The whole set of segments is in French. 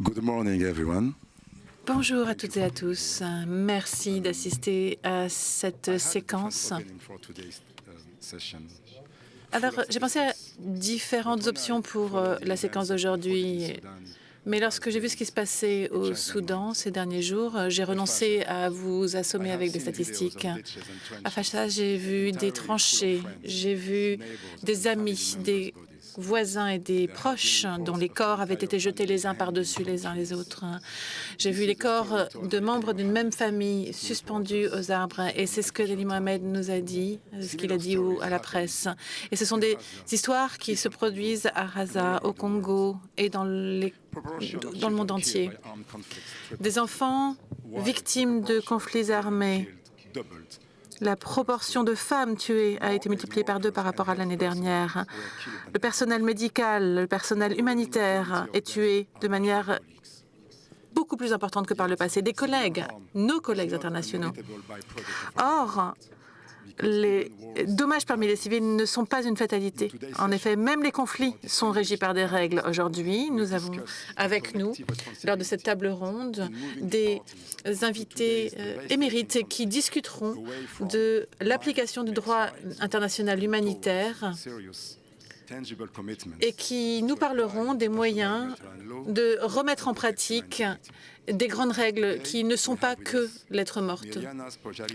Good morning, everyone. Bonjour à toutes et à tous. Merci d'assister à cette séquence. Alors, j'ai pensé à différentes options pour la séquence d'aujourd'hui. Mais lorsque j'ai vu ce qui se passait au Soudan ces derniers jours, j'ai renoncé à vous assommer avec des statistiques. À Facha, j'ai vu des tranchées, j'ai vu des amis, des voisins et des proches dont les corps avaient été jetés les uns par-dessus les uns les autres. J'ai vu les corps de membres d'une même famille suspendus aux arbres. Et c'est ce que Dali Mohamed nous a dit, ce qu'il a dit à la presse. Et ce sont des histoires qui se produisent à Gaza, au Congo et dans le monde entier. Des enfants victimes de conflits armés. La proportion de femmes tuées a été multipliée par 2 par rapport à l'année dernière. Le personnel médical, le personnel humanitaire est tué de manière beaucoup plus importante que par le passé. Des collègues, nos collègues internationaux. Or, les dommages parmi les civils ne sont pas une fatalité. En effet, même les conflits sont régis par des règles. Aujourd'hui, nous avons avec nous, lors de cette table ronde, des invités émérites qui discuteront de l'application du droit international humanitaire et qui nous parleront des moyens de remettre en pratique des grandes règles qui ne sont pas que lettres mortes.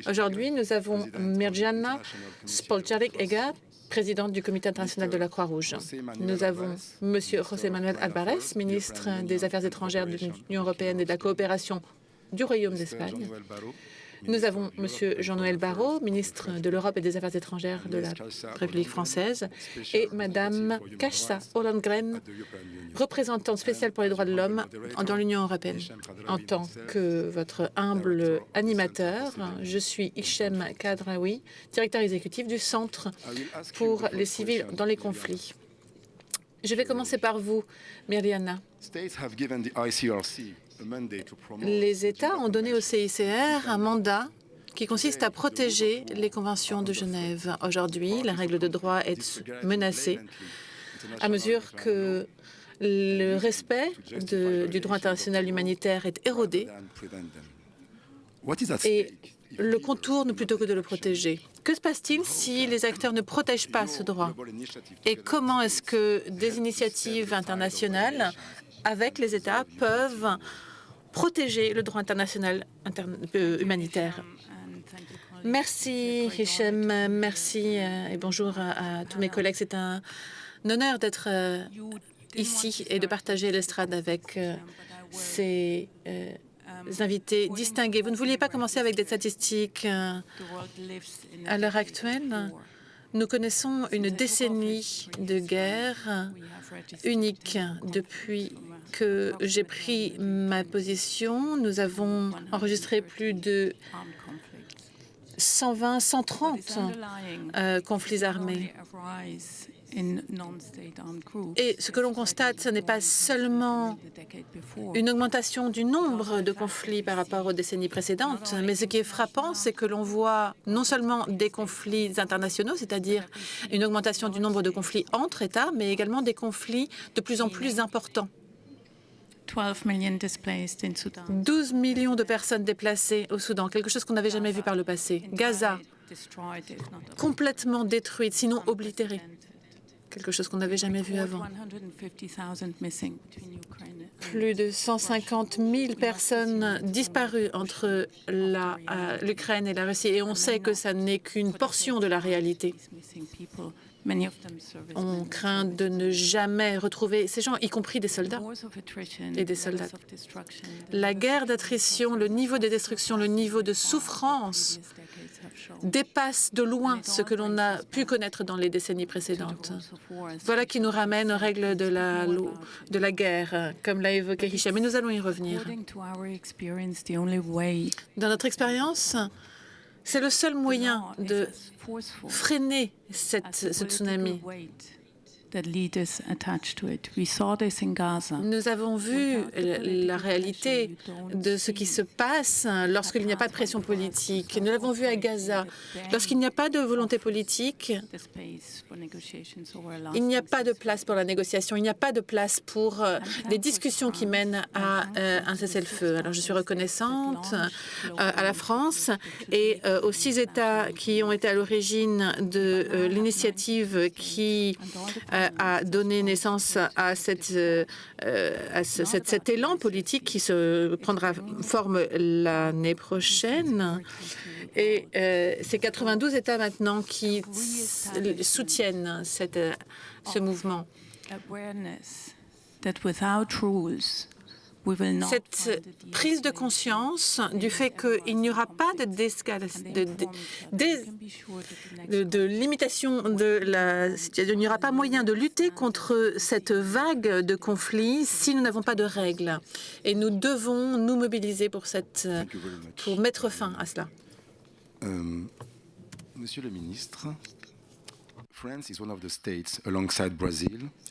Aujourd'hui, nous avons Mirjana Spoljaric-Egar, présidente du Comité international de la Croix-Rouge. Nous avons M. José Manuel Alvarez, ministre des Affaires étrangères de l'Union européenne et de la coopération du Royaume d'Espagne. Nous avons M. Jean-Noël Barrot, ministre de l'Europe et des Affaires étrangères de la République française, et Mme Kasia Ollongren, représentante spéciale pour les droits de l'homme dans l'Union européenne. En tant que votre humble animateur, je suis Hichem Kadraoui, directeur exécutif du Centre pour les civils dans les conflits. Je vais commencer par vous, Mirjana. Les États ont donné au CICR un mandat qui consiste à protéger les conventions de Genève. Aujourd'hui, la règle de droit est menacée à mesure que le respect du droit international humanitaire est érodé et le contourne plutôt que de le protéger. Que se passe-t-il si les acteurs ne protègent pas ce droit? Et comment est-ce que des initiatives internationales avec les États peuvent protéger le droit international humanitaire? Merci, Hichem. Merci et bonjour à tous mes collègues. C'est un honneur d'être ici et de partager l'estrade avec ces invités distingués. Vous ne vouliez pas commencer avec des statistiques. À l'heure actuelle, nous connaissons une décennie de guerre unique. Depuis que j'ai pris ma position, nous avons enregistré plus de 120, 130 conflits armés. Et ce que l'on constate, ce n'est pas seulement une augmentation du nombre de conflits par rapport aux décennies précédentes, mais ce qui est frappant, c'est que l'on voit non seulement des conflits internationaux, c'est-à-dire une augmentation du nombre de conflits entre États, mais également des conflits de plus en plus importants. 12 millions de personnes déplacées au Soudan, quelque chose qu'on n'avait jamais vu par le passé. Gaza, complètement détruite, sinon oblitérée. Quelque chose qu'on n'avait jamais vu avant. Plus de 150 000 personnes disparues entre l'Ukraine et la Russie. Et on sait que ça n'est qu'une portion de la réalité. On craint de ne jamais retrouver ces gens, y compris des soldats et des soldates. La guerre d'attrition, le niveau de destruction, le niveau de souffrance dépasse de loin ce que l'on a pu connaître dans les décennies précédentes. Voilà qui nous ramène aux règles de la guerre, comme l'a évoqué Hichem. Mais nous allons y revenir. Dans notre expérience, c'est le seul moyen de freiner ce tsunami. Nous avons vu la réalité de ce qui se passe lorsqu'il n'y a pas de pression politique. Nous l'avons vu à Gaza. Lorsqu'il n'y a pas de volonté politique, il n'y a pas de place pour la négociation, il n'y a pas de place pour des discussions qui mènent à un cessez-le-feu. Alors je suis reconnaissante à la France et aux 6 États qui ont été à l'origine de l'initiative qui a donné naissance à cet élan politique qui se prendra forme l'année prochaine. Et c'est 92 États maintenant qui soutiennent ce mouvement. Cette prise de conscience du fait qu'il n'y aura pas de limitation de la situation, il n'y aura pas moyen de lutter contre cette vague de conflits si nous n'avons pas de règles. Et nous devons nous mobiliser pour mettre fin à cela. Monsieur le ministre,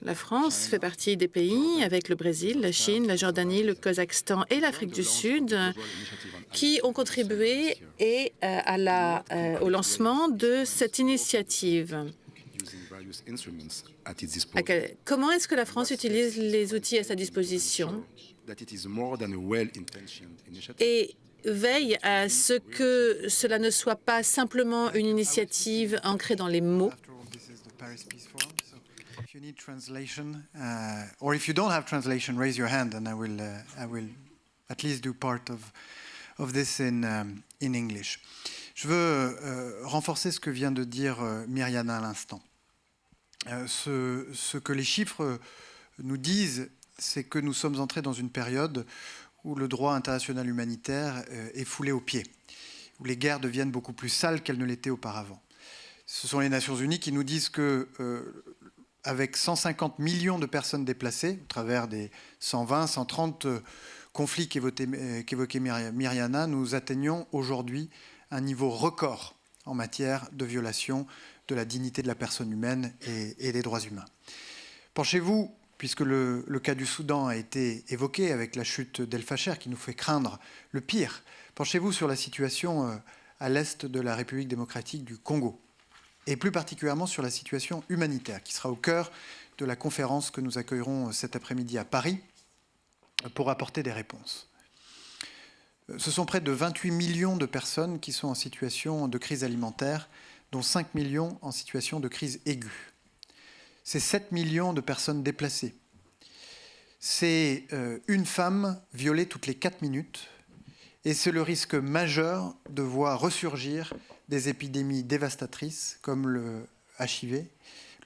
la France fait partie des pays, avec le Brésil, la Chine, la Jordanie, le Kazakhstan et l'Afrique du Sud, qui ont contribué au lancement de cette initiative. Comment est-ce que la France utilise les outils à sa disposition et veille à ce que cela ne soit pas simplement une initiative ancrée dans les mots? If you need translation, or if you don't have translation, raise your hand, and I will at least do part of this in English. Je veux renforcer ce que vient de dire Mirjana à l'instant. Ce que les chiffres nous disent, c'est que nous sommes entrés dans une période où le droit international humanitaire est foulé aux pieds, où les guerres deviennent beaucoup plus sales qu'elles ne l'étaient auparavant. Ce sont les Nations Unies qui nous disent que, avec 150 millions de personnes déplacées, au travers des 120, 130 conflits qu'évoquait Mirjana, nous atteignons aujourd'hui un niveau record en matière de violation de la dignité de la personne humaine et des droits humains. Penchez-vous, puisque le cas du Soudan a été évoqué avec la chute d'El Fasher qui nous fait craindre le pire, penchez-vous sur la situation à l'est de la République démocratique du Congo, et plus particulièrement sur la situation humanitaire, qui sera au cœur de la conférence que nous accueillerons cet après-midi à Paris pour apporter des réponses. Ce sont près de 28 millions de personnes qui sont en situation de crise alimentaire, dont 5 millions en situation de crise aiguë. C'est 7 millions de personnes déplacées. C'est une femme violée toutes les 4 minutes, et c'est le risque majeur de voir ressurgir des épidémies dévastatrices comme le HIV,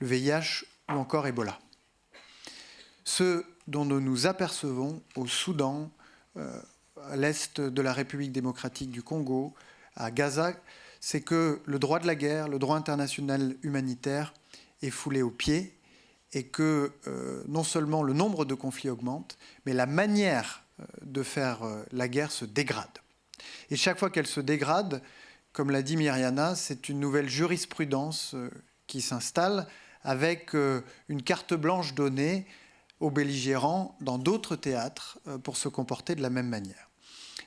le VIH ou encore Ebola. Ce dont nous nous apercevons au Soudan, à l'est de la République démocratique du Congo, à Gaza, c'est que le droit de la guerre, le droit international humanitaire est foulé aux pieds et que non seulement le nombre de conflits augmente, mais la manière de faire la guerre se dégrade. Et chaque fois qu'elle se dégrade, comme l'a dit Mirjana, c'est une nouvelle jurisprudence qui s'installe avec une carte blanche donnée aux belligérants dans d'autres théâtres pour se comporter de la même manière.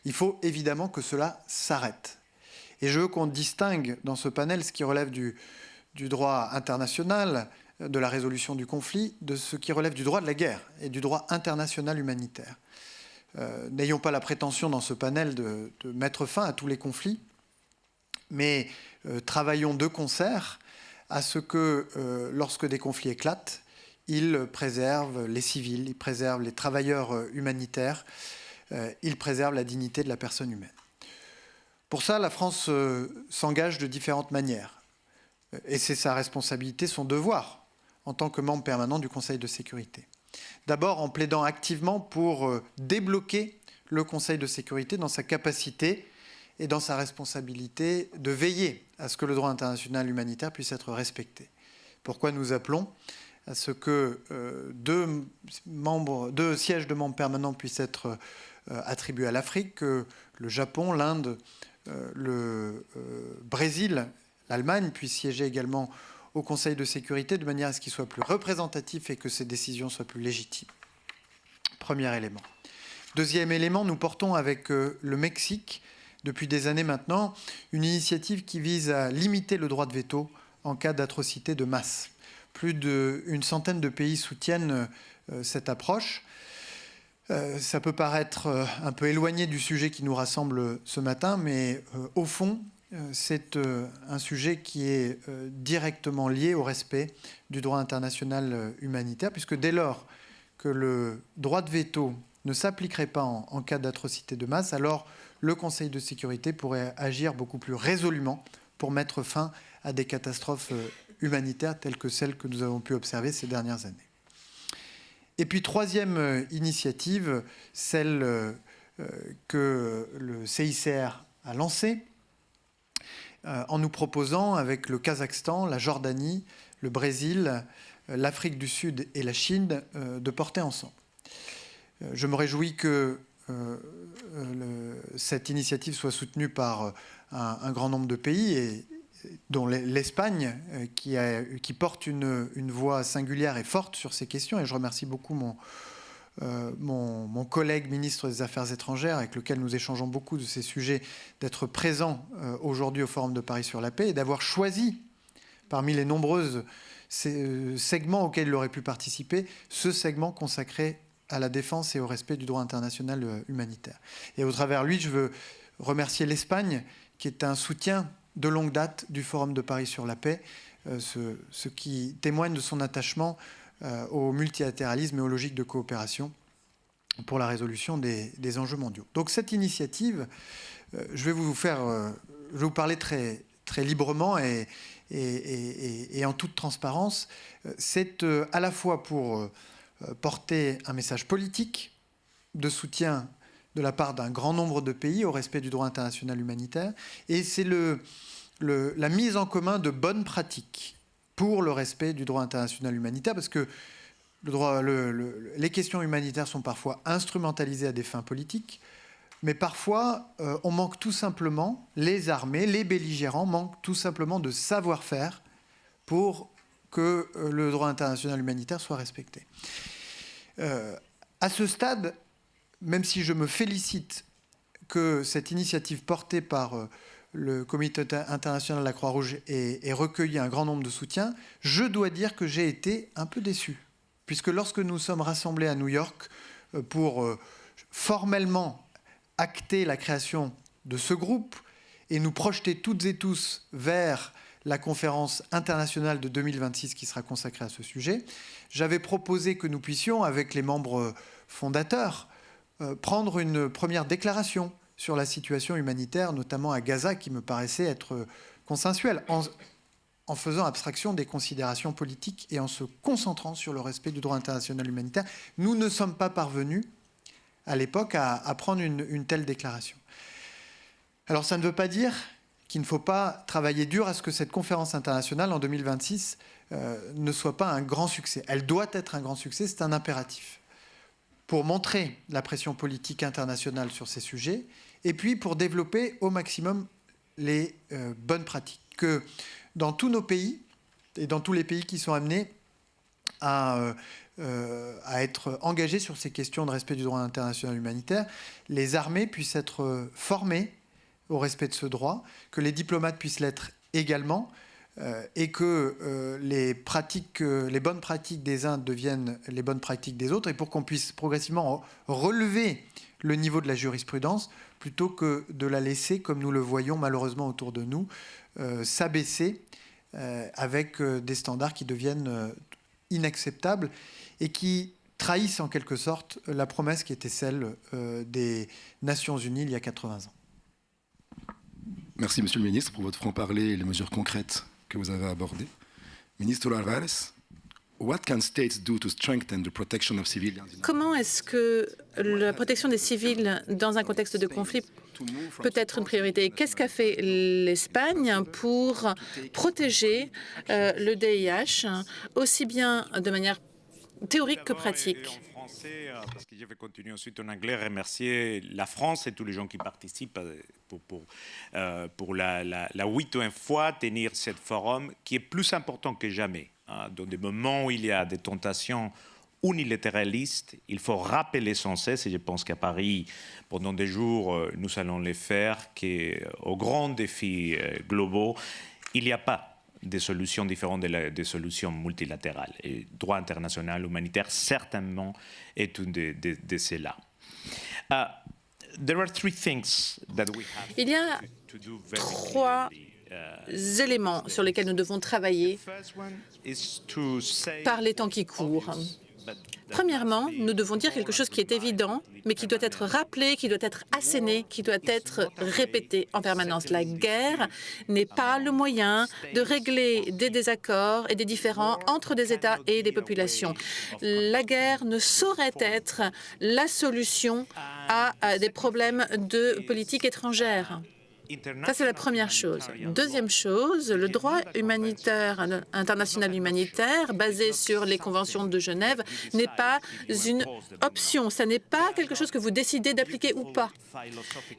Il faut évidemment que cela s'arrête. Et je veux qu'on distingue dans ce panel ce qui relève du droit international, de la résolution du conflit, de ce qui relève du droit de la guerre et du droit international humanitaire. N'ayons pas la prétention dans ce panel de mettre fin à tous les conflits, mais travaillons de concert à ce que, lorsque des conflits éclatent, ils préservent les civils, ils préservent les travailleurs humanitaires, ils préservent la dignité de la personne humaine. Pour ça, la France s'engage de différentes manières. Et c'est sa responsabilité, son devoir, en tant que membre permanent du Conseil de sécurité. D'abord en plaidant activement pour débloquer le Conseil de sécurité dans sa capacité et dans sa responsabilité de veiller à ce que le droit international humanitaire puisse être respecté. Pourquoi nous appelons à ce que deux sièges de membres permanents puissent être attribués à l'Afrique, que le Japon, l'Inde, le Brésil, l'Allemagne puissent siéger également au Conseil de sécurité de manière à ce qu'il soit plus représentatif et que ses décisions soient plus légitimes. Premier élément. Deuxième élément, nous portons avec le Mexique, depuis des années maintenant, une initiative qui vise à limiter le droit de veto en cas d'atrocité de masse. Plus d'une centaine de pays soutiennent cette approche. Ça peut paraître un peu éloigné du sujet qui nous rassemble ce matin, mais au fond, c'est un sujet qui est directement lié au respect du droit international humanitaire, puisque dès lors que le droit de veto ne s'appliquerait pas en cas d'atrocité de masse, alors le Conseil de sécurité pourrait agir beaucoup plus résolument pour mettre fin à des catastrophes humanitaires telles que celles que nous avons pu observer ces dernières années. Et puis, troisième initiative, celle que le CICR a lancée, en nous proposant, avec le Kazakhstan, la Jordanie, le Brésil, l'Afrique du Sud et la Chine, de porter ensemble. Je me réjouis que cette initiative soit soutenue par un grand nombre de pays, et dont l'Espagne, qui porte une voix singulière et forte sur ces questions. Et je remercie beaucoup mon collègue ministre des Affaires étrangères, avec lequel nous échangeons beaucoup de ces sujets, d'être présent aujourd'hui au Forum de Paris sur la paix et d'avoir choisi, parmi les nombreuses segments auxquels il aurait pu participer, ce segment consacré à la défense et au respect du droit international humanitaire. Et au travers de lui, je veux remercier l'Espagne, qui est un soutien de longue date du Forum de Paris sur la paix, ce qui témoigne de son attachement au multilatéralisme et aux logiques de coopération pour la résolution des enjeux mondiaux. Donc cette initiative, je vais vous parler très, très librement et en toute transparence. C'est à la fois pour porter un message politique de soutien de la part d'un grand nombre de pays au respect du droit international humanitaire, et c'est la mise en commun de bonnes pratiques pour le respect du droit international humanitaire, parce que les questions humanitaires sont parfois instrumentalisées à des fins politiques, mais parfois on manque tout simplement, les armées, les belligérants manquent tout simplement de savoir-faire pour que le droit international humanitaire soit respecté. À ce stade, même si je me félicite que cette initiative portée par le Comité international de la Croix-Rouge ait recueilli un grand nombre de soutiens, je dois dire que j'ai été un peu déçu. Puisque lorsque nous sommes rassemblés à New York pour formellement acter la création de ce groupe et nous projeter toutes et tous vers la conférence internationale de 2026 qui sera consacrée à ce sujet, j'avais proposé que nous puissions, avec les membres fondateurs, prendre une première déclaration sur la situation humanitaire, notamment à Gaza, qui me paraissait être consensuelle, en faisant abstraction des considérations politiques et en se concentrant sur le respect du droit international humanitaire. Nous ne sommes pas parvenus, à l'époque, à prendre une telle déclaration. Alors ça ne veut pas dire qu'il ne faut pas travailler dur à ce que cette conférence internationale en 2026 ne soit pas un grand succès. Elle doit être un grand succès, c'est un impératif, pour montrer la pression politique internationale sur ces sujets, et puis pour développer au maximum les bonnes pratiques. Que dans tous nos pays, et dans tous les pays qui sont amenés à être engagés sur ces questions de respect du droit international humanitaire, les armées puissent être formées au respect de ce droit, que les diplomates puissent l'être également, et que les bonnes pratiques des uns deviennent les bonnes pratiques des autres, et pour qu'on puisse progressivement relever le niveau de la jurisprudence, plutôt que de la laisser, comme nous le voyons malheureusement autour de nous, s'abaisser avec des standards qui deviennent inacceptables et qui trahissent en quelque sorte la promesse qui était celle des Nations Unies il y a 80 ans. Merci, Monsieur le Ministre, pour votre franc-parler et les mesures concrètes que vous avez abordées. Ministre Alvarez, what can states do to strengthen the protection of civilians? Comment est-ce que la protection des civils dans un contexte de conflit peut être une priorité? Qu'est-ce qu'a fait l'Espagne pour protéger le DIH, aussi bien de manière théorique que pratique? français, parce que je vais continuer ensuite en anglais, remercier la France et tous les gens qui participent pour la 8e fois tenir ce forum qui est plus important que jamais. Dans des moments où il y a des tentations unilatéralistes, il faut rappeler sans cesse, et je pense qu'à Paris, pendant des jours, nous allons les faire, qu'aux grands défis globaux, il n'y a pas des solutions différentes des solutions multilatérales. Et le droit international humanitaire, certainement, est une de celles-là. Il y a 3 éléments sur lesquels nous devons travailler par les temps qui courent. Premièrement, nous devons dire quelque chose qui est évident, mais qui doit être rappelé, qui doit être asséné, qui doit être répété en permanence. La guerre n'est pas le moyen de régler des désaccords et des différends entre des États et des populations. La guerre ne saurait être la solution à des problèmes de politique étrangère. Ça, c'est la première chose. Deuxième chose, le droit humanitaire, international humanitaire, basé sur les conventions de Genève, n'est pas une option. Ça n'est pas quelque chose que vous décidez d'appliquer ou pas.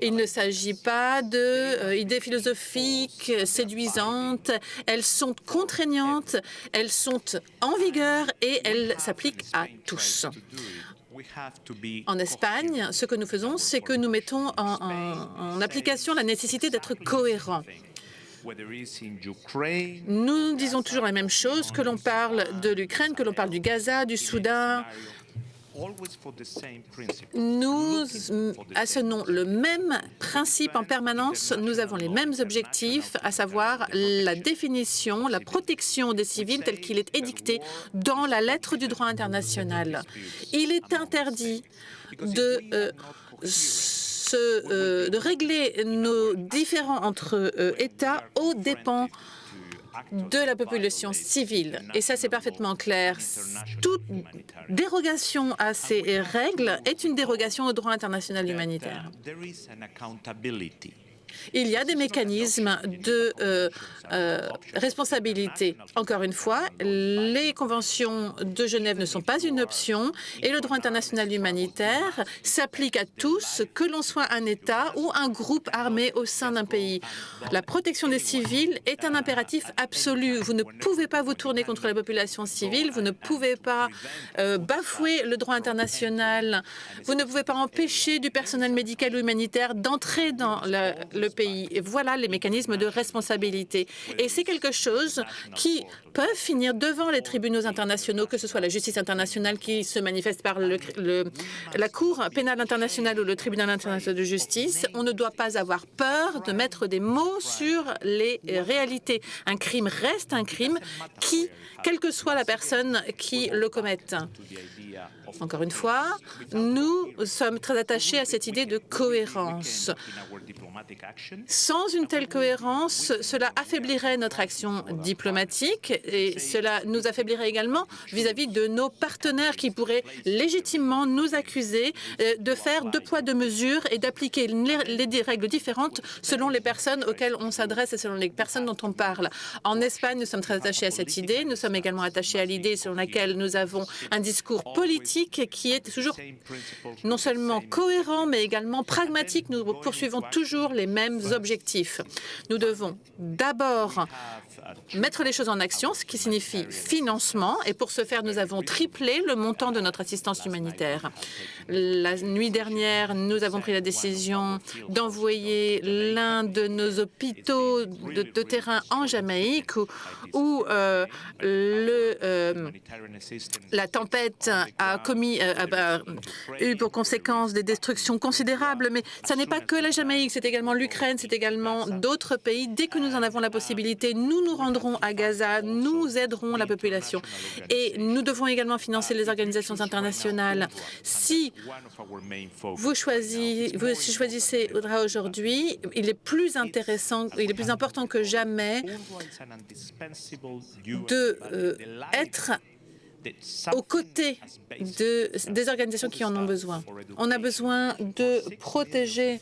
Il ne s'agit pas d'idées philosophiques séduisantes. Elles sont contraignantes, elles sont en vigueur et elles s'appliquent à tous. En Espagne, ce que nous faisons, c'est que nous mettons en application la nécessité d'être cohérents. Nous disons toujours la même chose, que l'on parle de l'Ukraine, que l'on parle du Gaza, du Soudan. Nous assonons le même principe en permanence, nous avons les mêmes objectifs, à savoir la définition, la protection des civils telle qu'il est édicté dans la lettre du droit international. Il est interdit de régler nos différends entre États aux dépens de la population civile. Et ça, c'est parfaitement clair. Toute dérogation à ces règles est une dérogation au droit international humanitaire. Il y a des mécanismes de responsabilité. Encore une fois, les conventions de Genève ne sont pas une option et le droit international humanitaire s'applique à tous, que l'on soit un État ou un groupe armé au sein d'un pays. La protection des civils est un impératif absolu. Vous ne pouvez pas vous tourner contre la population civile, vous ne pouvez pas bafouer le droit international, vous ne pouvez pas empêcher du personnel médical ou humanitaire d'entrer dans le pays. Et voilà les mécanismes de responsabilité. Et c'est quelque chose qui peut finir devant les tribunaux internationaux, que ce soit la justice internationale qui se manifeste par la Cour pénale internationale ou le tribunal international de justice. On ne doit pas avoir peur de mettre des mots sur les réalités. Un crime reste un crime, quelle que soit la personne qui le commette. Encore une fois, nous sommes très attachés à cette idée de cohérence. Sans une telle cohérence, cela affaiblirait notre action diplomatique et cela nous affaiblirait également vis-à-vis de nos partenaires qui pourraient légitimement nous accuser de faire 2 poids 2 mesures et d'appliquer des règles différentes selon les personnes auxquelles on s'adresse et selon les personnes dont on parle. En Espagne, nous sommes très attachés à cette idée. Nous sommes également attachés à l'idée selon laquelle nous avons un discours politique qui est toujours non seulement cohérent, mais également pragmatique. Nous poursuivons toujours les mêmes objectifs. Nous devons d'abord mettre les choses en action, ce qui signifie financement. Et pour ce faire, nous avons triplé le montant de notre assistance humanitaire. La nuit dernière, nous avons pris la décision d'envoyer l'un de nos hôpitaux de terrain en Jamaïque où la tempête a eu pour conséquence des destructions considérables. Mais ce n'est pas que la Jamaïque, c'est également l'Ukraine, c'est également d'autres pays. Dès que nous en avons la possibilité, nous nous rendrons à Gaza, nous aiderons la population. Et nous devons également financer les organisations internationales. Si vous choisissez UNRWA aujourd'hui, il est plus important que jamais d'être aux côtés des organisations qui en ont besoin. On a besoin de protéger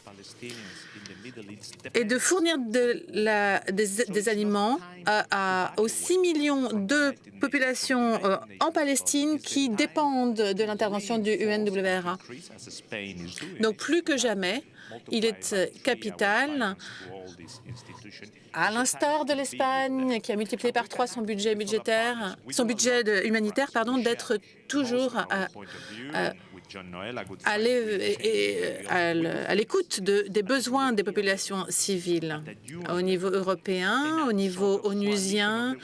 et de fournir des aliments aux 6 millions de populations en Palestine qui dépendent de l'intervention du UNWRA. Donc plus que jamais, il est capital, à l'instar de l'Espagne, qui a multiplié par 3 son budget humanitaire, d'être toujours à l'écoute des besoins des populations civiles. Au niveau européen, au niveau onusien,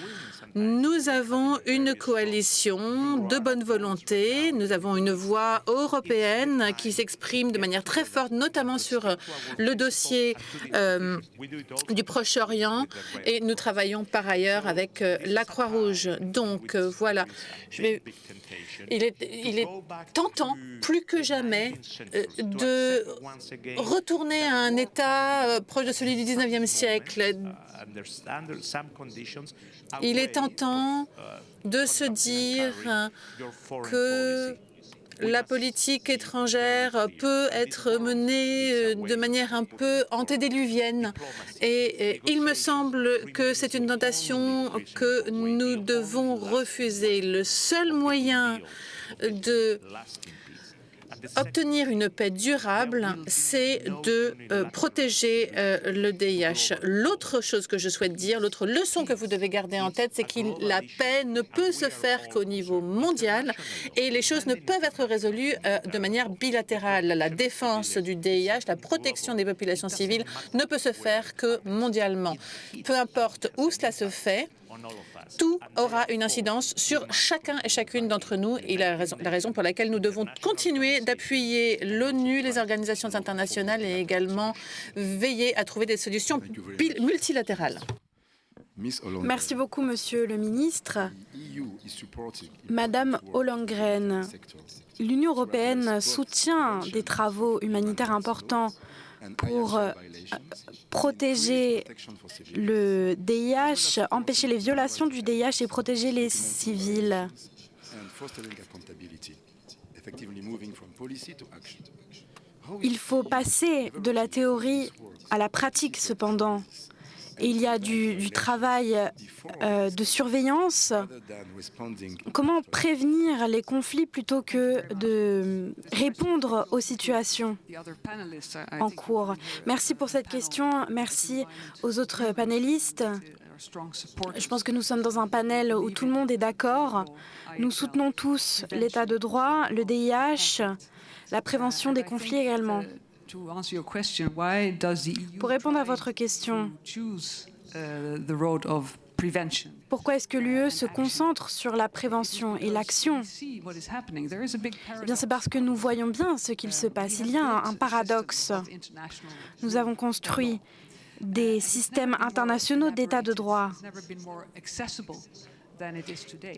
nous avons une coalition de bonne volonté. Nous avons une voix européenne qui s'exprime de manière très forte, notamment sur le dossier du Proche-Orient. Et nous travaillons par ailleurs avec la Croix-Rouge. Donc voilà, il est tentant, plus que jamais, de retourner à un État proche de celui du 19e siècle. Il est tentant de se dire que la politique étrangère peut être menée de manière un peu antédiluvienne. Et il me semble que c'est une tentation que nous devons refuser. Le seul moyen de obtenir une paix durable, c'est de protéger le DIH. L'autre chose que je souhaite dire, l'autre leçon que vous devez garder en tête, c'est que la paix ne peut se faire qu'au niveau mondial et les choses ne peuvent être résolues de manière bilatérale. La défense du DIH, la protection des populations civiles ne peut se faire que mondialement. Peu importe où cela se fait, tout aura une incidence sur chacun et chacune d'entre nous et la raison pour laquelle nous devons continuer d'appuyer l'ONU, les organisations internationales et également veiller à trouver des solutions multilatérales. Merci beaucoup, Monsieur le Ministre. Madame Ollongren, l'Union européenne soutient des travaux humanitaires importants pour protéger le DIH, empêcher les violations du DIH et protéger les civils. Il faut passer de la théorie à la pratique, cependant. Et il y a du travail de surveillance. Comment prévenir les conflits plutôt que de répondre aux situations en cours? Merci pour cette question. Merci aux autres panélistes. Je pense que nous sommes dans un panel où tout le monde est d'accord. Nous soutenons tous l'état de droit, le DIH, la prévention des conflits également. Pour répondre à votre question, pourquoi est-ce que l'UE se concentre sur la prévention et l'action? Eh bien, c'est parce que nous voyons bien ce qu'il se passe. Il y a un paradoxe. Nous avons construit des systèmes internationaux d'état de droit.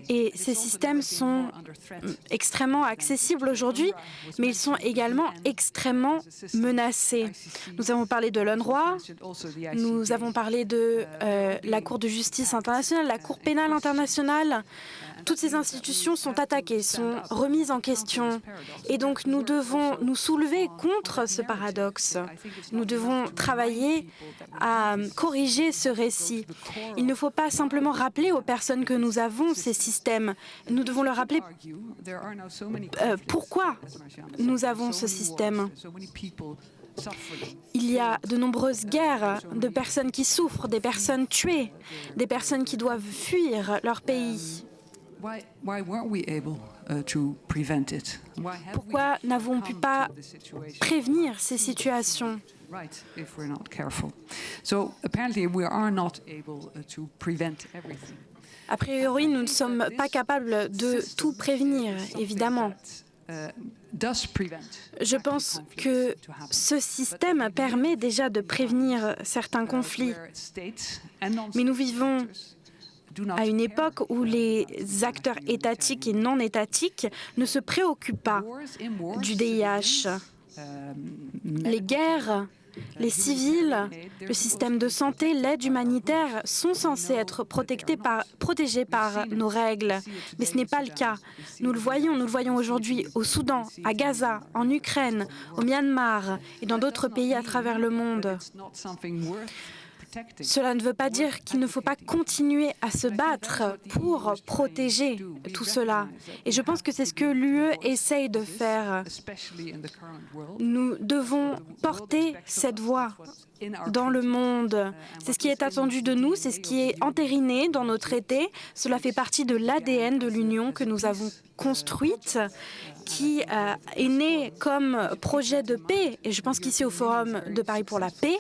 Et ces systèmes sont extrêmement accessibles aujourd'hui, mais ils sont également extrêmement menacés. Nous avons parlé de l'UNRWA, nous avons parlé de la Cour de justice internationale, la Cour pénale internationale. Toutes ces institutions sont attaquées, sont remises en question. Et donc nous devons nous soulever contre ce paradoxe. Nous devons travailler à corriger ce récit. Il ne faut pas simplement rappeler aux personnes que nous avons ces systèmes. Nous devons leur rappeler pourquoi nous avons ce système. Il y a de nombreuses guerres, de personnes qui souffrent, des personnes tuées, des personnes qui doivent fuir leur pays. Pourquoi n'avons-nous pas prévenir ces situations? A priori, nous ne sommes pas capables de tout prévenir, évidemment. Je pense que ce système permet déjà de prévenir certains conflits. Mais nous vivons à une époque où les acteurs étatiques et non étatiques ne se préoccupent pas du DIH. Les guerres Les civils, le système de santé, l'aide humanitaire sont censés être protégés par nos règles, mais ce n'est pas le cas. Nous le voyons aujourd'hui au Soudan, à Gaza, en Ukraine, au Myanmar et dans d'autres pays à travers le monde. Cela ne veut pas dire qu'il ne faut pas continuer à se battre pour protéger tout cela. Et je pense que c'est ce que l'UE essaye de faire. Nous devons porter cette voix dans le monde. C'est ce qui est attendu de nous, c'est ce qui est entériné dans nos traités. Cela fait partie de l'ADN de l'Union que nous avons construite, qui est né comme projet de paix. Et je pense qu'ici au Forum de Paris pour la paix,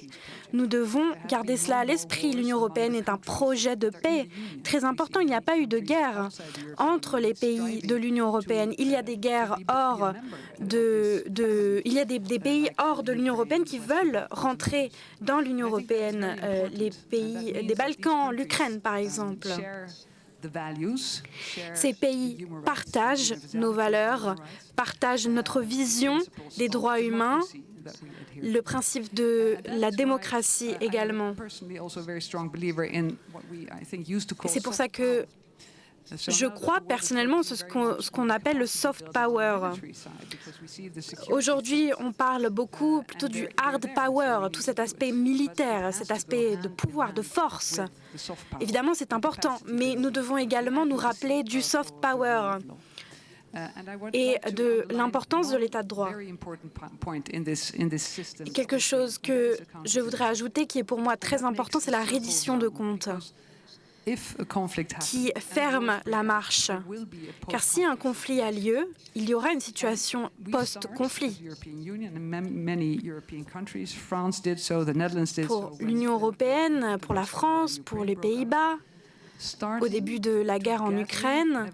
nous devons garder cela à l'esprit. L'Union européenne est un projet de paix très important. Il n'y a pas eu de guerre entre les pays de l'Union européenne. Il y a des guerres hors il y a des pays hors de l'Union européenne qui veulent rentrer dans l'Union européenne, les pays des Balkans, l'Ukraine par exemple. Ces pays partagent nos valeurs, partagent notre vision des droits humains, le principe de la démocratie également. Et c'est pour ça que je crois personnellement ce qu'on appelle le soft power. Aujourd'hui, on parle beaucoup plutôt du hard power, tout cet aspect militaire, cet aspect de pouvoir, de force. Évidemment, c'est important, mais nous devons également nous rappeler du soft power et de l'importance de l'état de droit. Et quelque chose que je voudrais ajouter qui est pour moi très important, c'est la reddition de comptes, qui ferme la marche. Car si un conflit a lieu, il y aura une situation post-conflit. Pour l'Union européenne, pour la France, pour les Pays-Bas, au début de la guerre en Ukraine,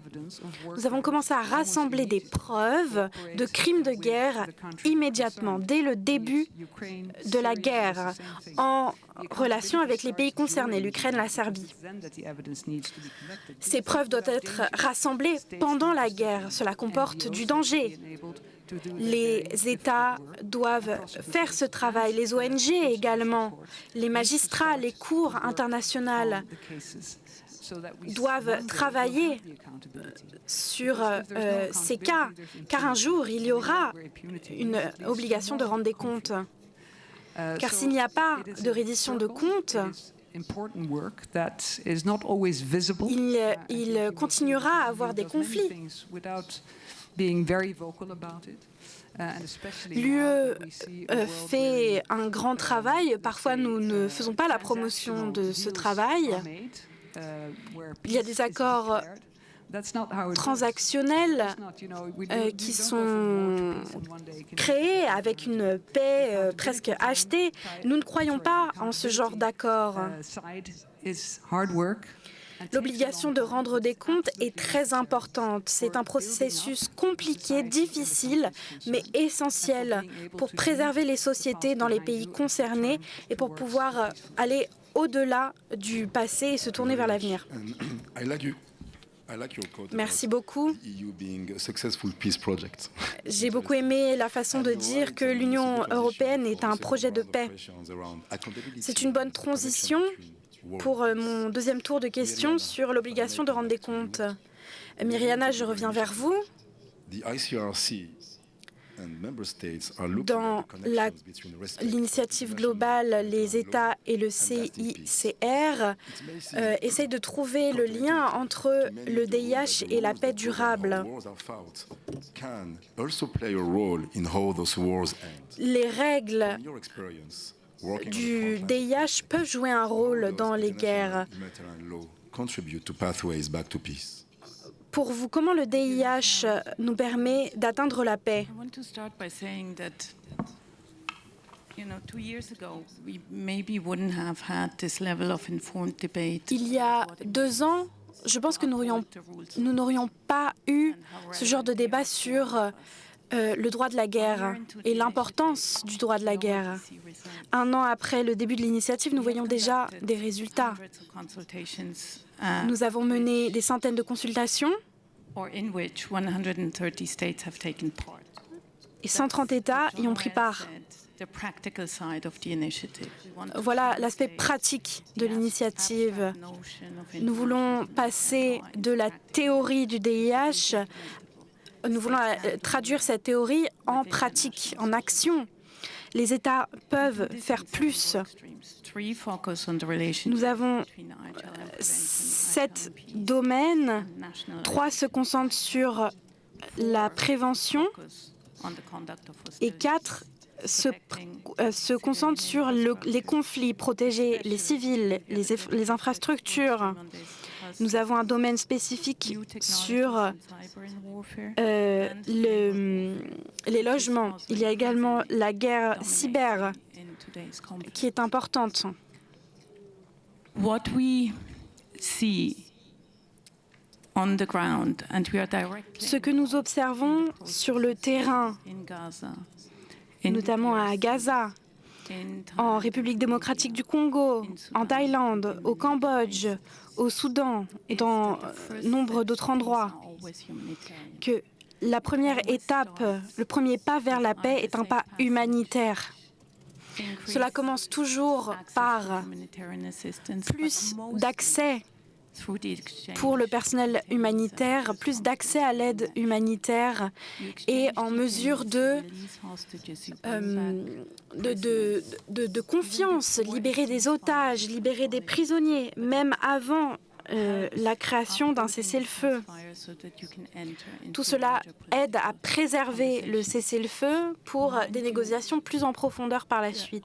nous avons commencé à rassembler des preuves de crimes de guerre immédiatement, dès le début de la guerre, en relation avec les pays concernés, l'Ukraine, la Serbie. Ces preuves doivent être rassemblées pendant la guerre. Cela comporte du danger. Les États doivent faire ce travail, les ONG également, les magistrats, les cours internationales doivent travailler sur ces cas, car un jour, il y aura une obligation de rendre des comptes. Car s'il n'y a pas de reddition de comptes, il continuera à avoir des conflits. L'UE fait un grand travail. Parfois, nous ne faisons pas la promotion de ce travail. Il y a des accords transactionnels qui sont créés avec une paix presque achetée. Nous ne croyons pas en ce genre d'accord. L'obligation de rendre des comptes est très importante. C'est un processus compliqué, difficile, mais essentiel pour préserver les sociétés dans les pays concernés et pour pouvoir aller au-delà du passé et se tourner vers l'avenir. Merci beaucoup. J'ai beaucoup aimé la façon de dire que l'Union européenne est un projet de paix. C'est une bonne transition pour mon deuxième tour de questions sur l'obligation de rendre des comptes. Myriana, je reviens vers vous. Dans l'initiative globale, les États et le CICR essayent de trouver le lien entre le DIH et la paix durable. Les règles du DIH peuvent jouer un rôle dans les guerres. Pour vous, comment le DIH nous permet d'atteindre la paix? Il y a 2 ans, je pense que nous n'aurions pas eu ce genre de débat sur le droit de la guerre et l'importance du droit de la guerre. 1 an après le début de l'initiative, nous voyons déjà des résultats. Nous avons mené des centaines de consultations et 130 États y ont pris part. Voilà l'aspect pratique de l'initiative. Nous voulons passer de la théorie du DIH, nous voulons traduire cette théorie en pratique, en action. Les États peuvent faire plus. Nous avons 7 domaines. 3 se concentrent sur la prévention et 4 se concentrent sur les conflits, protéger les civils, les infrastructures. Nous avons un domaine spécifique sur les logements. Il y a également la guerre cyber qui est importante. Ce que nous observons sur le terrain, notamment à Gaza, en République démocratique du Congo, en Thaïlande, au Cambodge, au Soudan et dans nombre d'autres endroits, que la première étape, le premier pas vers la paix est un pas humanitaire. Cela commence toujours par plus d'accès pour le personnel humanitaire, plus d'accès à l'aide humanitaire et en mesure de confiance, libérer des otages, libérer des prisonniers, même avant la création d'un cessez-le-feu. Tout cela aide à préserver le cessez-le-feu pour des négociations plus en profondeur par la suite.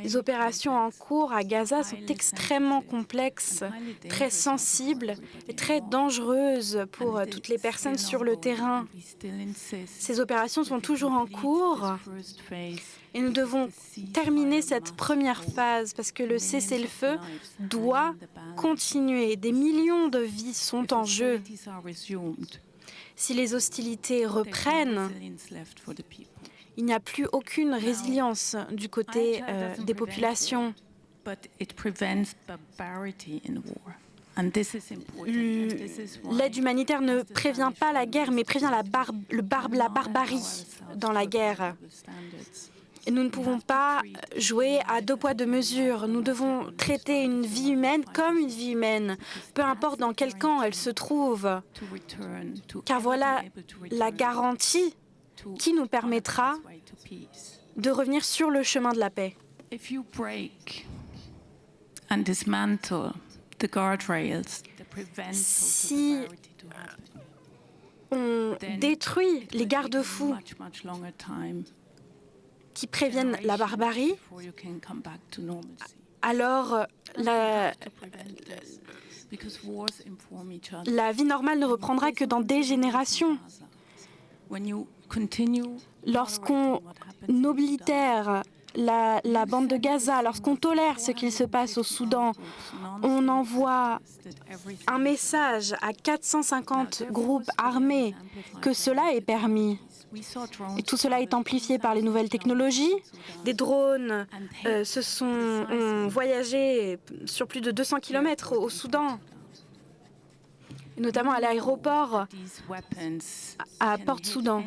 Les opérations en cours à Gaza sont extrêmement complexes, très sensibles et très dangereuses pour toutes les personnes sur le terrain. Ces opérations sont toujours en cours. Et nous devons terminer cette première phase parce que le cessez-le-feu doit continuer. Des millions de vies sont en jeu. Si les hostilités reprennent, il n'y a plus aucune résilience du côté des populations. L'aide humanitaire ne prévient pas la guerre, mais prévient la barbarie dans la guerre. Et nous ne pouvons pas jouer à 2 poids 2 mesures. Nous devons traiter une vie humaine comme une vie humaine, peu importe dans quel camp elle se trouve. Car voilà la garantie qui nous permettra de revenir sur le chemin de la paix. Si on détruit les garde-fous qui préviennent la barbarie, alors la vie normale ne reprendra que dans des générations. Lorsqu'on oblitère la bande de Gaza, lorsqu'on tolère ce qu'il se passe au Soudan, on envoie un message à 450 groupes armés que cela est permis. Et tout cela est amplifié par les nouvelles technologies. Des drones ont voyagé sur plus de 200 km au Soudan, notamment à l'aéroport à Port-Soudan.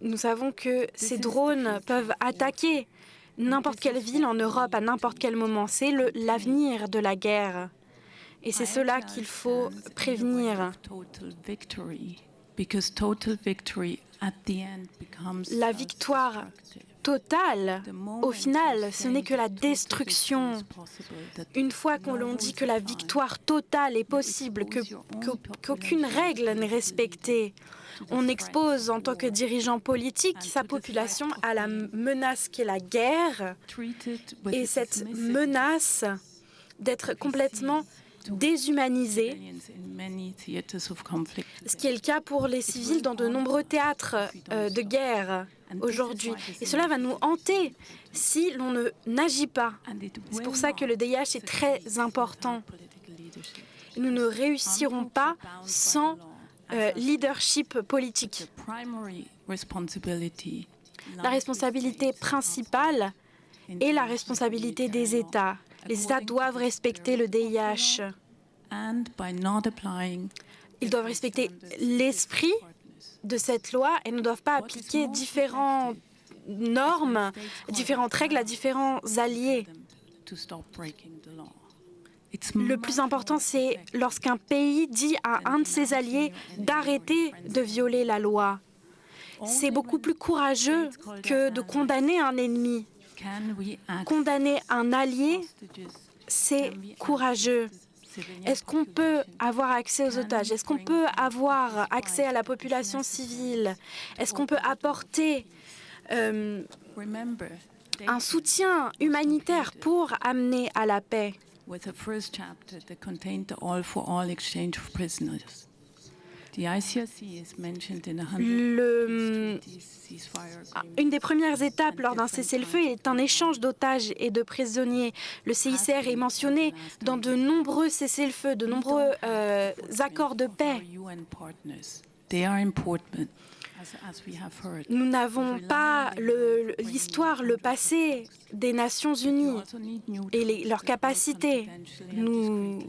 Nous savons que ces drones peuvent attaquer n'importe quelle ville en Europe à n'importe quel moment. C'est l'avenir de la guerre. Et c'est cela qu'il faut prévenir. La victoire totale, au final, ce n'est que la destruction. Une fois qu'on l'on dit que la victoire totale est possible, qu'aucune règle n'est respectée, on expose en tant que dirigeant politique sa population à la menace qu'est la guerre et cette menace d'être complètement déshumanisée, ce qui est le cas pour les civils dans de nombreux théâtres de guerre aujourd'hui. Et cela va nous hanter si l'on n'agit pas. C'est pour ça que le DIH est très important. Nous ne réussirons pas sans leadership politique. La responsabilité principale est la responsabilité des États. Les États doivent respecter le DIH. Ils doivent respecter l'esprit de cette loi et ne doivent pas appliquer différentes normes, différentes règles à différents alliés. Le plus important, c'est lorsqu'un pays dit à un de ses alliés d'arrêter de violer la loi. C'est beaucoup plus courageux que de condamner un ennemi. Condamner un allié, c'est courageux. Est-ce qu'on peut avoir accès aux otages? Est-ce qu'on peut avoir accès à la population civile? Est-ce qu'on peut apporter un soutien humanitaire pour amener à la paix? With the first chapter that contained the all-for-all exchange of prisoners. The ICRC is mentioned in 100 ceasefire agreements. Une des premières étapes lors d'un cessez-le-feu est un échange d'otages et de prisonniers. Le CICR est mentionné dans de nombreux cessez-le-feu, de nombreux accords de paix. They are important. As we have heard. Nous n'avons pas l'histoire, le passé des Nations Unies et leurs capacités. Nous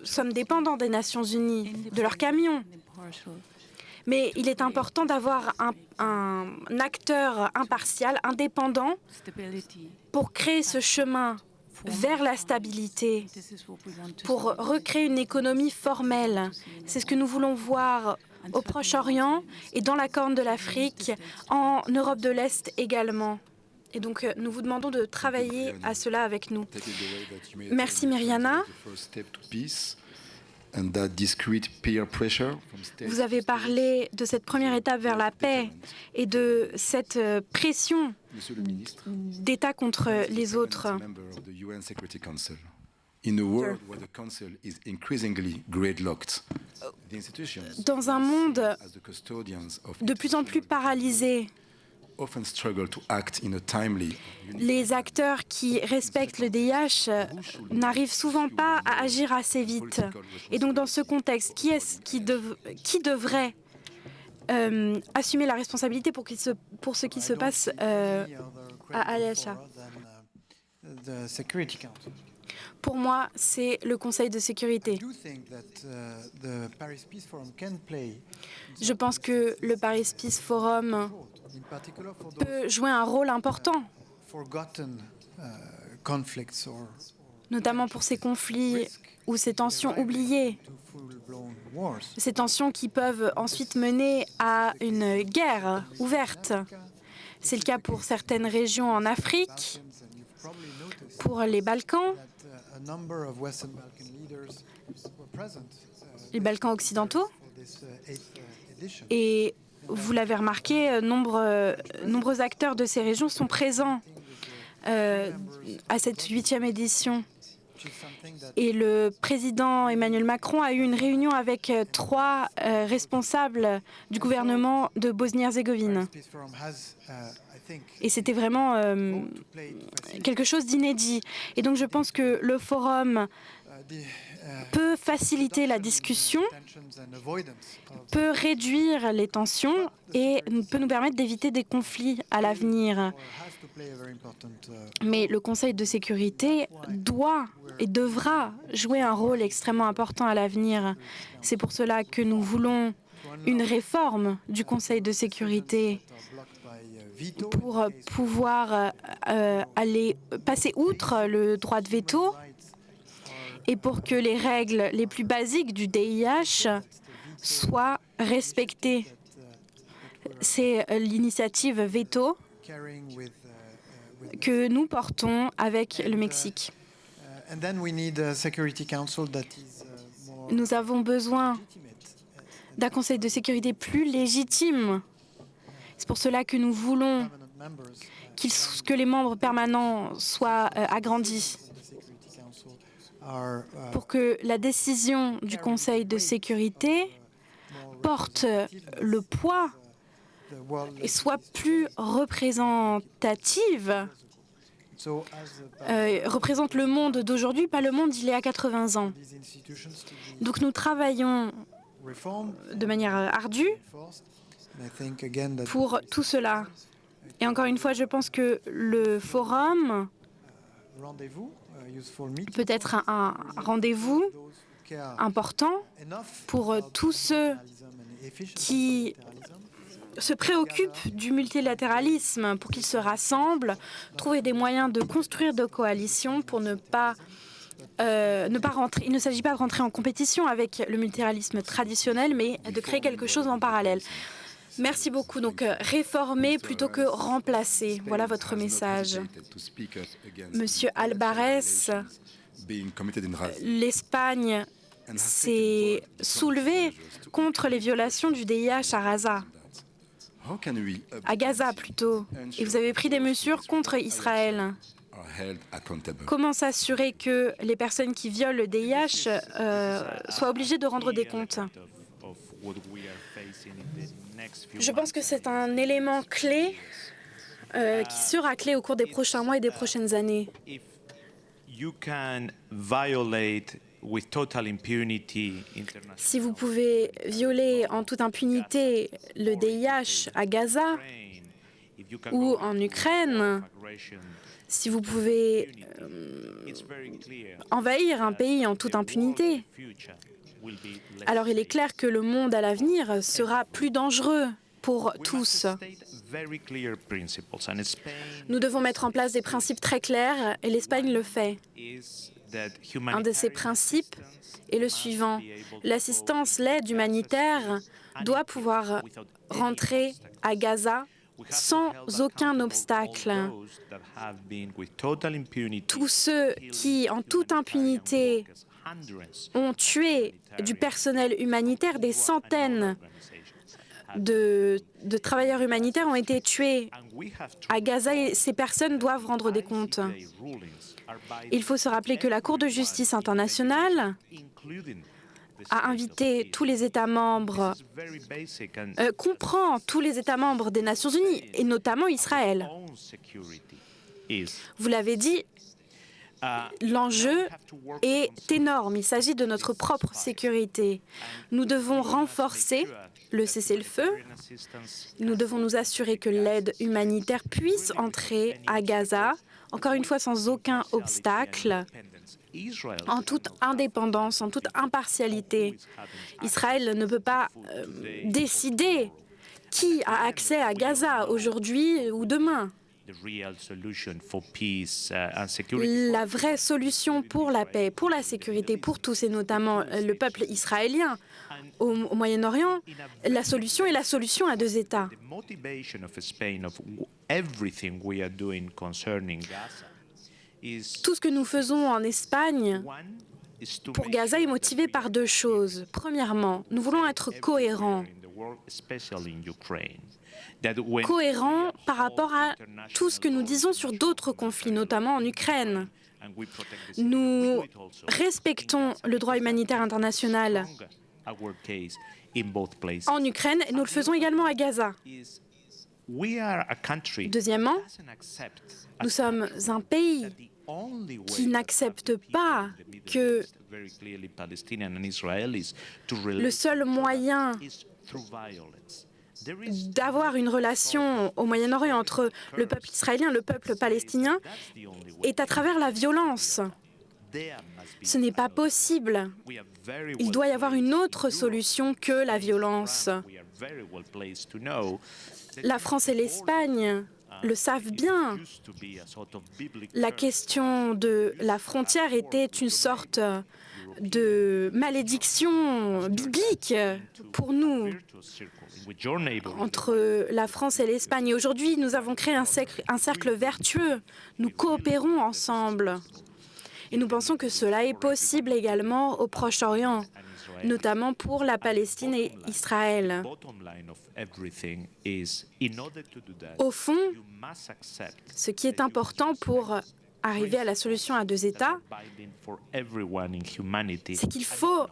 sommes dépendants des Nations Unies, de leurs camions. Mais il est important d'avoir un acteur impartial, indépendant, pour créer ce chemin vers la stabilité, pour recréer une économie formelle. C'est ce que nous voulons voir au Proche-Orient et dans la Corne de l'Afrique, en Europe de l'Est également. Et donc, nous vous demandons de travailler à cela avec nous. Merci, Myriana. Vous avez parlé de cette première étape vers la paix et de cette pression d'État contre les autres. Dans un monde de plus en plus paralysé, les acteurs qui respectent le DIH n'arrivent souvent pas à agir assez vite. Et donc, dans ce contexte, qui devrait assumer la responsabilité pour ce qui se passe à Al-Acha? Pour moi, c'est le Conseil de sécurité. Je pense que le Paris Peace Forum peut jouer un rôle important, notamment pour ces conflits ou ces tensions oubliées, ces tensions qui peuvent ensuite mener à une guerre ouverte. C'est le cas pour certaines régions en Afrique, pour les Balkans, les Balkans occidentaux. Et vous l'avez remarqué, nombreux acteurs de ces régions sont présents à cette 8e édition. Et le président Emmanuel Macron a eu une réunion avec 3 responsables du gouvernement de Bosnie-Herzégovine. Et c'était vraiment quelque chose d'inédit. Et donc je pense que le forum peut faciliter la discussion, peut réduire les tensions et peut nous permettre d'éviter des conflits à l'avenir. Mais le Conseil de sécurité doit et devra jouer un rôle extrêmement important à l'avenir. C'est pour cela que nous voulons une réforme du Conseil de sécurité pour pouvoir aller passer outre le droit de veto et pour que les règles les plus basiques du DIH soient respectées. C'est l'initiative veto que nous portons avec le Mexique. Nous avons besoin d'un Conseil de sécurité plus légitime. C'est pour cela que nous voulons que les membres permanents soient agrandis, pour que la décision du Conseil de sécurité porte le poids et soit plus représentative, représente le monde d'aujourd'hui, pas le monde d'il y a 80 ans. Donc nous travaillons de manière ardue pour tout cela. Et encore une fois, je pense que le forum peut être un rendez-vous important pour tous ceux qui se préoccupent du multilatéralisme, pour qu'ils se rassemblent, trouver des moyens de construire des coalitions pour ne pas rentrer. Il ne s'agit pas de rentrer en compétition avec le multilatéralisme traditionnel, mais de créer quelque chose en parallèle. Merci beaucoup. Donc, réformer plutôt que remplacer. Voilà votre message. Monsieur Alvarez, l'Espagne s'est soulevée contre les violations du DIH à Gaza plutôt. Et vous avez pris des mesures contre Israël. Comment s'assurer que les personnes qui violent le DIH soient obligées de rendre des comptes? Je pense que c'est un élément clé qui sera clé au cours des prochains mois et des prochaines années. Si vous pouvez violer en toute impunité le DIH à Gaza ou en Ukraine, si vous pouvez envahir un pays en toute impunité, alors il est clair que le monde à l'avenir sera plus dangereux pour tous. Nous devons mettre en place des principes très clairs et l'Espagne le fait. Un de ces principes est le suivant. L'assistance, l'aide humanitaire doit pouvoir rentrer à Gaza sans aucun obstacle. Tous ceux qui, en toute impunité, ont tué du personnel humanitaire, des centaines de travailleurs humanitaires ont été tués à Gaza et ces personnes doivent rendre des comptes. Il faut se rappeler que la Cour de justice internationale a invité tous les États membres, comprend tous les États membres des Nations Unies, et notamment Israël. Vous l'avez dit, l'enjeu est énorme. Il s'agit de notre propre sécurité. Nous devons renforcer le cessez-le-feu. Nous devons nous assurer que l'aide humanitaire puisse entrer à Gaza, encore une fois sans aucun obstacle, en toute indépendance, en toute impartialité. Israël ne peut pas décider qui a accès à Gaza aujourd'hui ou demain. La vraie solution pour la paix, pour la sécurité, pour tous, et notamment le peuple israélien au Moyen-Orient, la solution est la solution à deux États. Tout ce que nous faisons en Espagne pour Gaza est motivé par deux choses. Premièrement, nous voulons être cohérents. Cohérents par rapport à tout ce que nous disons sur d'autres conflits, notamment en Ukraine. Nous respectons le droit humanitaire international en Ukraine et nous le faisons également à Gaza. Deuxièmement, nous sommes un pays qui n'accepte pas que le seul moyen d'avoir une relation au Moyen-Orient entre le peuple israélien et le peuple palestinien est à travers la violence. Ce n'est pas possible. Il doit y avoir une autre solution que la violence. La France et l'Espagne le savent bien. La question de la frontière était une sorte de malédiction biblique pour nous entre la France et l'Espagne. Et aujourd'hui, nous avons créé un cercle vertueux. Nous coopérons ensemble. Et nous pensons que cela est possible également au Proche-Orient, notamment pour la Palestine et Israël. Au fond, ce qui est important pour arriver à la solution à deux États, c'est qu'il faut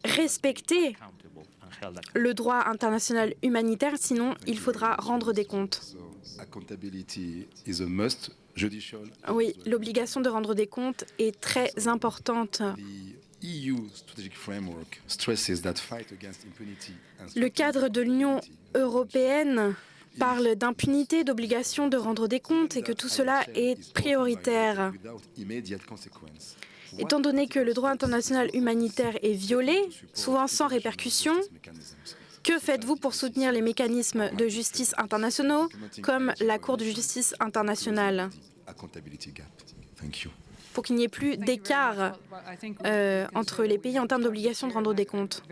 respecter le droit international humanitaire, sinon il faudra rendre des comptes. Oui, l'obligation de rendre des comptes est très importante. Le cadre de l'Union européenne parle d'impunité, d'obligation de rendre des comptes et que tout cela est prioritaire. Étant donné que le droit international humanitaire est violé, souvent sans répercussion, que faites-vous pour soutenir les mécanismes de justice internationaux comme la Cour de justice internationale pour qu'il n'y ait plus d'écart entre les pays en termes d'obligation de rendre des comptes?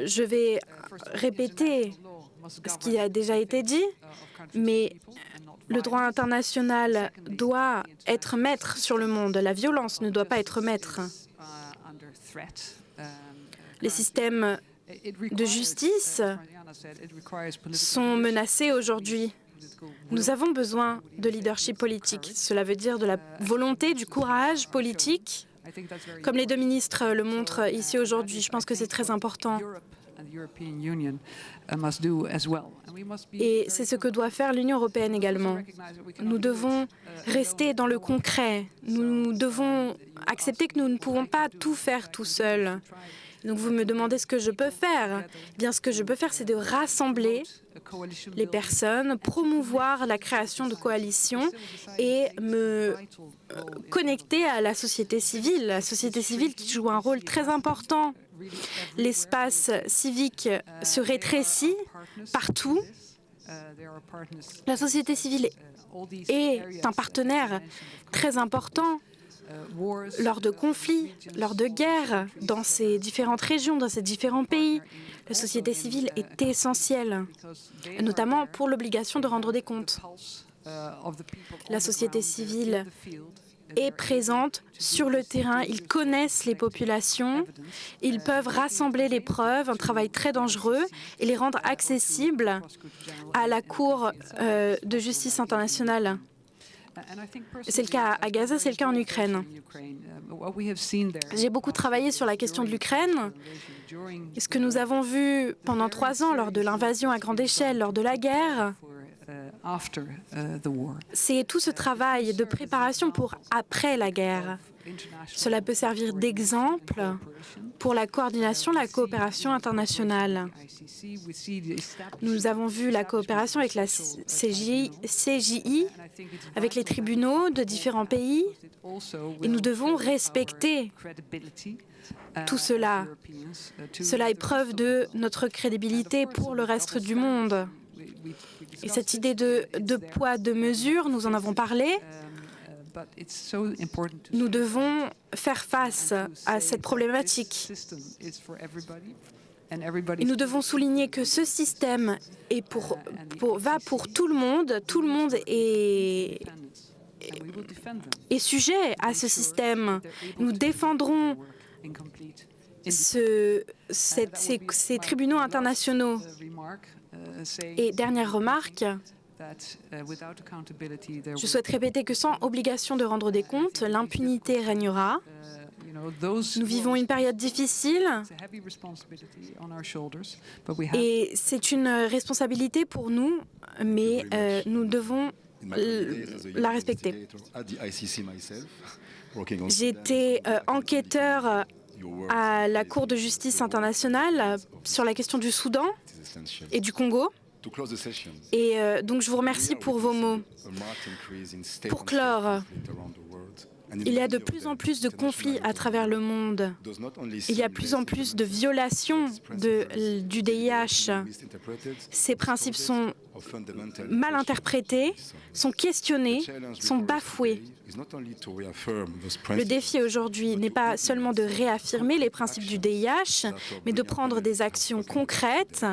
Je vais répéter ce qui a déjà été dit, mais le droit international doit être maître sur le monde. La violence ne doit pas être maître. Les systèmes de justice sont menacés aujourd'hui. Nous avons besoin de leadership politique. Cela veut dire de la volonté, du courage politique, comme les deux ministres le montrent ici aujourd'hui. Je pense que c'est très important. Et c'est ce que doit faire l'Union européenne également. Nous devons rester dans le concret. Nous devons accepter que nous ne pouvons pas tout faire tout seuls. Donc vous me demandez ce que je peux faire. Eh bien, ce que je peux faire, c'est de rassembler les personnes, promouvoir la création de coalitions et me connecter à la société civile. La société civile qui joue un rôle très important. L'espace civique se rétrécit partout. La société civile est un partenaire très important lors de conflits, lors de guerres, dans ces différentes régions, dans ces différents pays. La société civile est essentielle, notamment pour l'obligation de rendre des comptes. La société civile est présente sur le terrain, ils connaissent les populations, ils peuvent rassembler les preuves, un travail très dangereux, et les rendre accessibles à la Cour de justice internationale. C'est le cas à Gaza, c'est le cas en Ukraine. J'ai beaucoup travaillé sur la question de l'Ukraine. Et ce que nous avons vu pendant 3 ans lors de l'invasion à grande échelle, lors de la guerre, c'est tout ce travail de préparation pour après la guerre. Cela peut servir d'exemple pour la coordination, la coopération internationale. Nous avons vu la coopération avec la CJI, avec les tribunaux de différents pays, et nous devons respecter tout cela. Cela est preuve de notre crédibilité pour le reste du monde. Et cette idée de poids, de mesure, nous en avons parlé. Nous devons faire face à cette problématique. Et nous devons souligner que ce système va pour tout le monde. Tout le monde est sujet à ce système. Nous défendrons ces tribunaux internationaux. Et dernière remarque, je souhaite répéter que sans obligation de rendre des comptes, l'impunité régnera. Nous vivons une période difficile et c'est une responsabilité pour nous, mais nous devons la respecter. J'étais enquêteur à la Cour de justice internationale sur la question du Soudan et du Congo. Et donc je vous remercie pour vos mots. Pour clore, il y a de plus en plus de conflits à travers le monde. Il y a de plus en plus de violations du DIH. Ces principes sont mal interprétés, sont questionnés, sont bafoués. Le défi aujourd'hui n'est pas seulement de réaffirmer les principes du DIH, mais de prendre des actions concrètes,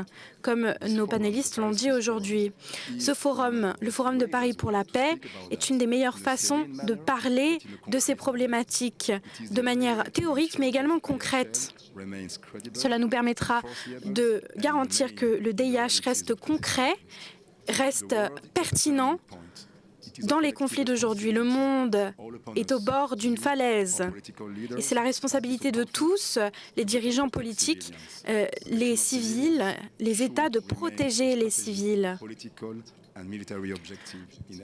comme nos panélistes l'ont dit aujourd'hui. Ce forum, le Forum de Paris pour la paix, est une des meilleures façons de parler de ces problématiques de manière théorique, mais également concrète. Cela nous permettra de garantir que le DIH reste concret, reste pertinent dans les conflits d'aujourd'hui. Le monde est au bord d'une falaise et c'est la responsabilité de tous, les dirigeants politiques, les civils, les États, de protéger les civils.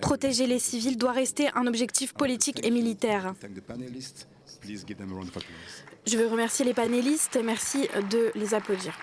Protéger les civils doit rester un objectif politique et militaire. Je veux remercier les panélistes et merci de les applaudir.